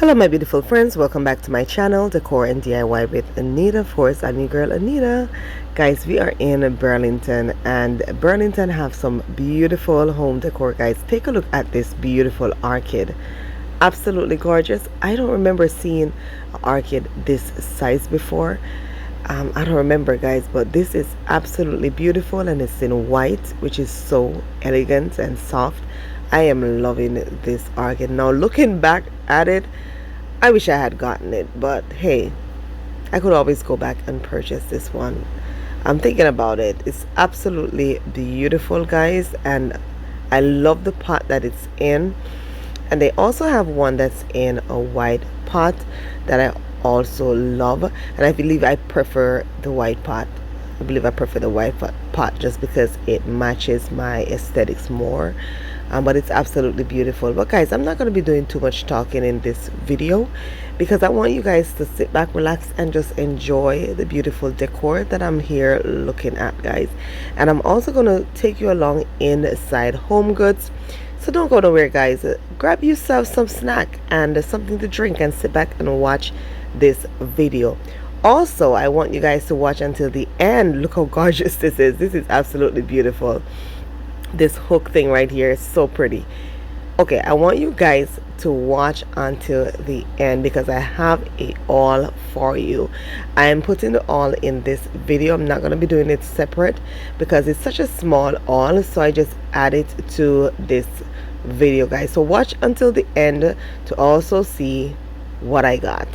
Hello my beautiful friends, welcome back to my channel, Decor and DIY with Anita. Of course, I'm your girl Anita. Guys, we are in Burlington, and Burlington have some beautiful home decor. Guys, take a look at this beautiful orchid. Absolutely gorgeous. I don't remember seeing an orchid this size before. I don't remember, guys, but this is absolutely beautiful, and it's in white, which is so elegant and soft. I am loving this orchid. Now looking back at it, I wish I had gotten it, but hey, I could always go back and purchase this one. I'm thinking about it. It's absolutely beautiful, guys, and I love the pot that it's in. And they also have one that's in a white pot that I also love, and I believe I prefer the white pot. I believe I prefer the white pot just because it matches my aesthetics more. But it's absolutely beautiful. But guys, I'm not going to be doing too much talking in this video because I want you guys to sit back, relax, and just enjoy the beautiful decor that I'm here looking at, guys. And I'm also going to take you along inside Homegoods. So don't go nowhere, guys. Grab yourself some snack and something to drink and sit back and watch this video. Also, I want you guys to watch until the end. Look how gorgeous this is. This is absolutely beautiful. This hook thing right here is so pretty. Okay, I want you guys to watch until the end because I have it all for you. I am putting it all in this video. I'm not going to be doing it separate because it's such a small haul, so I just add it to this video, guys. So watch until the end to also see what I got.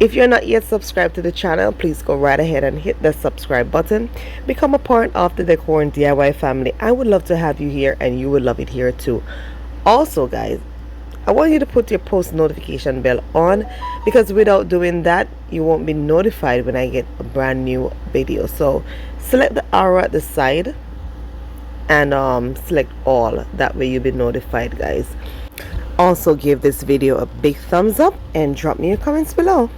If you're not yet subscribed to the channel, please go right ahead and hit the subscribe button. Become a part of the Decor and DIY family. I would love to have you here, and you will love it here too. Also, guys, I want you to put your post notification bell on because without doing that, you won't be notified when I get a brand new video. So select the arrow at the side and select all. That way you'll be notified, guys. Also, give this video a big thumbs up and drop me your comments below.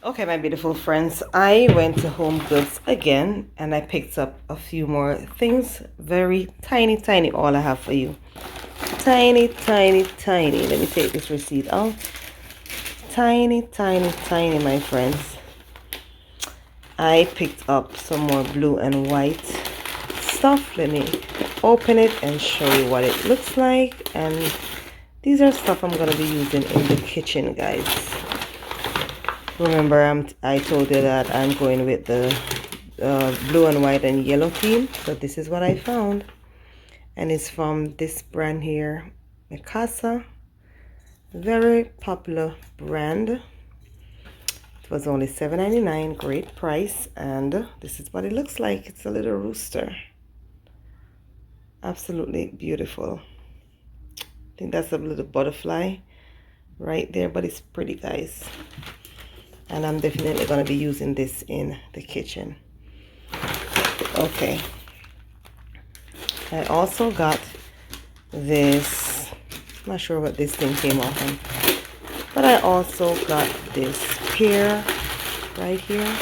Okay, my beautiful friends, I went to Homegoods again and I picked up a few more things. Very tiny, all I have for you. Tiny. Let me take this receipt out. Tiny, my friends. I picked up some more blue and white stuff. Let me open it and show you what it looks like. And these are stuff I'm going to be using in the kitchen, guys. Remember, I told you that I'm going with the blue and white and yellow theme. So this is what I found. And it's from this brand here, Mikasa. Very popular brand. It was only $7.99, great price. And this is what it looks like. It's a little rooster. Absolutely beautiful. I think that's a little butterfly right there, but it's pretty, guys. And I'm definitely going to be using this in the kitchen. Okay. I also got this. I'm not sure what this thing came off on. But I also got this pear right here.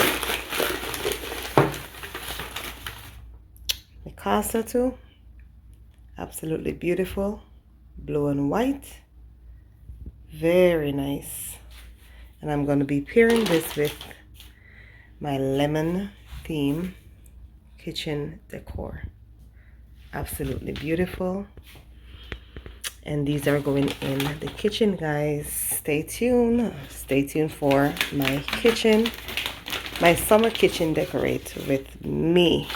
Mikasa too. Absolutely beautiful. Blue and white. Very nice. And I'm going to be pairing this with my lemon theme kitchen decor. Absolutely beautiful. And these are going in the kitchen, guys. Stay tuned. Stay tuned for my kitchen, my summer kitchen decorate with me.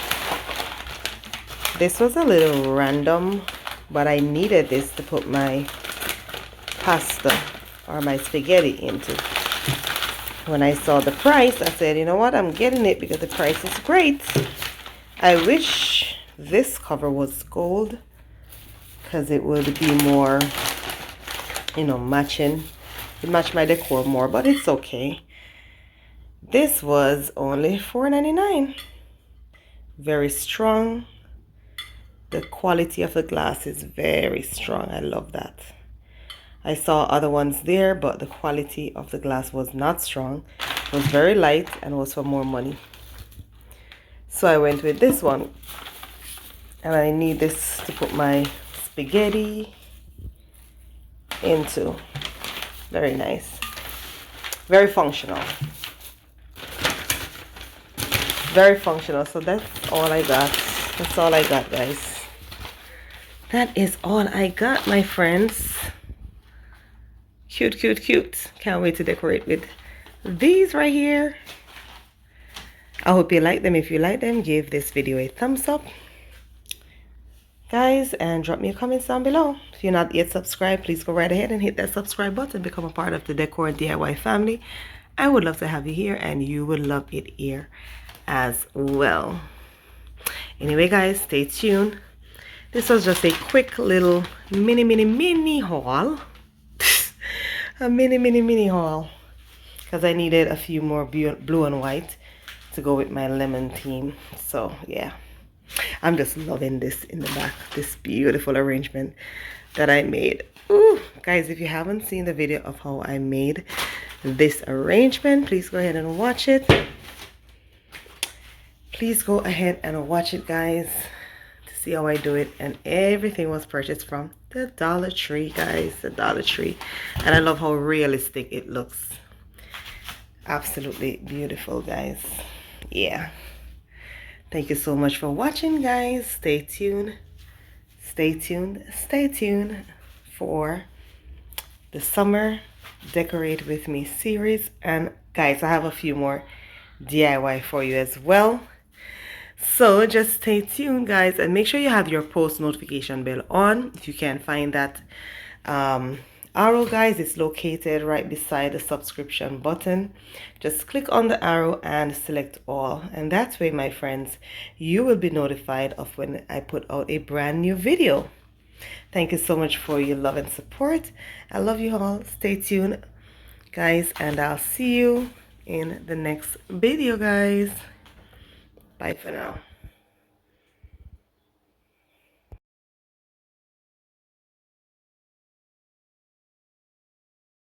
This was a little random, but I needed this to put my pasta or my spaghetti into. When I saw the price, I said, you know what, I'm getting it because the price is great. I wish this cover was gold because it would be more, you know, matching. It match my decor more, but it's okay. This was only $4.99. Very strong. The quality of the glass is very strong. I love that. I saw other ones there, but the quality of the glass was not strong. It was very light and was for more money. So I went with this one. And I need this to put my spaghetti into. Very nice. Very functional. Very functional. So that's all I got. That's all I got, guys. That is all I got, my friends. Cute. Can't wait to decorate with these right here. I hope you like them. If you like them, give this video a thumbs up, guys, and drop me a comment down below. If you're not yet subscribed, please go right ahead and hit that subscribe button. Become a part of the Decor and DIY family. I would love to have you here, and you would love it here as well. Anyway, guys, stay tuned. This was just a quick little mini haul. A mini haul, because I needed a few more blue and white to go with my lemon theme. So yeah, I'm just loving this in the back, this beautiful arrangement that I made. Ooh, guys, if you haven't seen the video of how I made this arrangement, please go ahead and watch it. Please go ahead and watch it, guys, to see how I do it. And everything was purchased from the Dollar Tree, guys, the Dollar Tree. And I love how realistic it looks. Absolutely beautiful, guys. Yeah. Thank you so much for watching, guys. Stay tuned. Stay tuned. Stay tuned for the Summer Decorate With Me series. And guys, I have a few more DIY for you as well. So just stay tuned, guys, and make sure you have your post notification bell on. If you can't find that arrow, guys, it's located right beside the subscription button. Just click on the arrow and select all, and that way, my friends, you will be notified of when I put out a brand new video. Thank you so much for your love and support. I love you all. Stay tuned, guys, and I'll see you in the next video, guys. Bye for now.